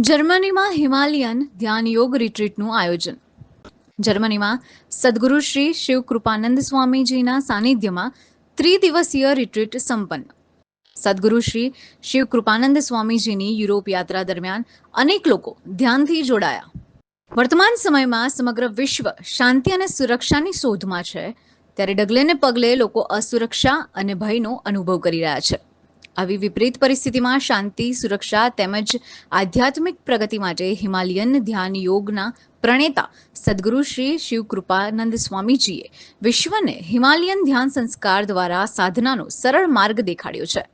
જર્મનીમાં હિમાલયન ધ્યાન યોગ રિટ્રીટનું આયોજન. જર્મનીમાં સદગુરુ શ્રી શિવકૃપાનંદ સ્વામીજીના સાનિધ્યમાં ત્રિદિવસીય રિટ્રીટ સંપન્ન. સદગુરુ શ્રી શિવકૃપાનંદ સ્વામીજીની યુરોપ યાત્રા દરમિયાન અનેક લોકો ધ્યાનથી જોડાયા. વર્તમાન સમયમાં સમગ્ર વિશ્વ શાંતિ અને સુરક્ષાની શોધમાં છે, ત્યારે ડગલેને પગલે લોકો અસુરક્ષા અને ભયનો અનુભવ કરી રહ્યા છે. આવી વિપરીત પરિસ્થિતિમાં શાંતિ, સુરક્ષા તેમજ આધ્યાત્મિક પ્રગતિ માટે હિમાલયન ધ્યાન યોગના પ્રણેતા સદગુરુ શ્રી શિવકૃપાનંદ સ્વામીજીએ વિશ્વને હિમાલયન ધ્યાન સંસ્કાર દ્વારા સાધનાનો સરળ માર્ગ દેખાડ્યો છે.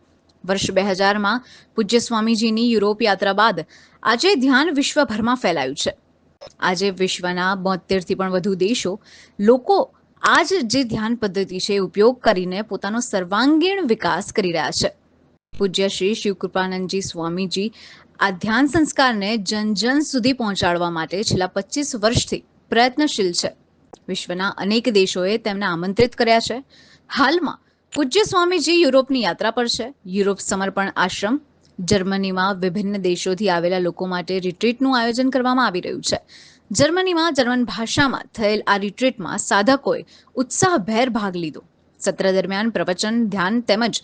વર્ષ 2000માં પૂજ્ય સ્વામીજીની યુરોપ યાત્રા બાદ આજે ધ્યાન વિશ્વભરમાં ફેલાયું છે. આજે વિશ્વના 72થી પણ વધુ દેશો લોકો આજ જે ધ્યાન પદ્ધતિ છે ઉપયોગ કરીને પોતાનો સર્વાંગીણ વિકાસ કરી રહ્યા છે. પૂજ્ય શ્રી શિવકૃપાનંદજી સ્વામીજી આ ધ્યાન સંસ્કારને જન સુધી પહોંચાડવા માટે છેલ્લા 25 વર્ષથી પ્રયત્નશીલ છે. વિશ્વના અનેક દેશોએ તેમને આમંત્રિત કર્યા છે. હાલમાં પૂજ્ય સ્વામીજી યુરોપની યાત્રા પર છે. યુરોપ સમર્પણ આશ્રમ જર્મનીમાં વિભિન્ન દેશોથી આવેલા લોકો માટે રિટ્રીટનું આયોજન કરવામાં આવી રહ્યું છે. જર્મનીમાં જર્મન ભાષામાં થયેલ આ રિટ્રીટમાં સાધકોએ ઉત્સાહભેર ભાગ લીધો. સત્ર દરમિયાન પ્રવચન, ધ્યાન તેમજ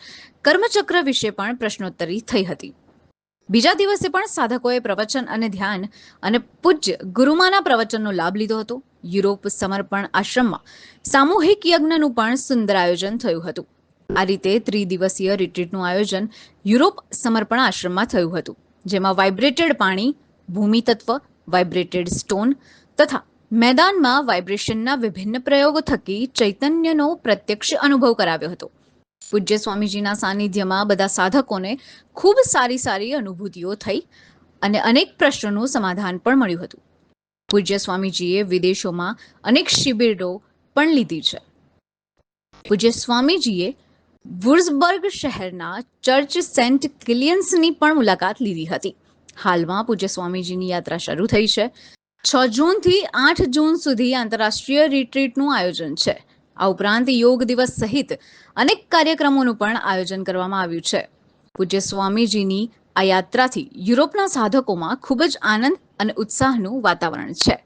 કર્મચક્ર વિશે પણ પ્રશ્નોત્તરી થઈ હતી. બીજા દિવસે પણ સાધકોએ પ્રવચન અને ધ્યાન અને પૂજ્ય ગુરુમાના પ્રવચનનો લાભ લીધો હતો. યુરોપ સમર્પણ આશ્રમમાં સામૂહિક યજ્ઞનું પણ સુંદર આયોજન થયું હતું. આ રીતે ત્રિદિવસીય રિટ્રીટનું આયોજન યુરોપ સમર્પણ આશ્રમમાં થયું હતું, જેમાં વાઇબ્રેટેડ પાણી, ભૂમિ તત્વ, વાઇબ્રેટેડ સ્ટોન તથા મેદાનમાં વાઇબ્રેશનના વિભિન્ન પ્રયોગો થકી ચૈતન્યનો પ્રત્યક્ષ અનુભવ કરાવ્યો હતો. પૂજ્ય સ્વામીજીના સાનિધ્યમાં બધા સાધકોને ખૂબ સારી અનુભૂતિઓ થઈ અને અનેક પ્રશ્નોનું સમાધાન પણ મળ્યું હતું. પૂજ્ય સ્વામીજીએ વિદેશોમાં અનેક શિબિરો પણ લીધી છે. પૂજ્ય સ્વામીજીએ વુર્ઝબર્ગ શહેરના ચર્ચ સેન્ટ કિલિયન્સની પણ મુલાકાત લીધી હતી. હાલમાં પૂજ્ય સ્વામીજીની યાત્રા શરૂ થઈ છે. 6 જૂનથી 8 જૂન સુધી આંતરરાષ્ટ્રીય રિટ્રીટનું આયોજન છે. આ ઉપરાંત યોગ દિવસ સહિત અનેક કાર્યક્રમોનું પણ આયોજન કરવામાં આવ્યું છે. પૂજ્ય સ્વામીજીની આ યાત્રાથી યુરોપના સાધકોમાં ખૂબ જ આનંદ અને ઉત્સાહનું વાતાવરણ છે.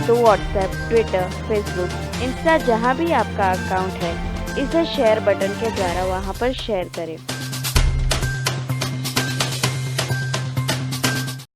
तो व्हाट्सएप, ट्विटर, फेसबुक, इंस्टा जहाँ भी आपका अकाउंट है, इसे शेयर बटन के द्वारा वहाँ पर शेयर करें.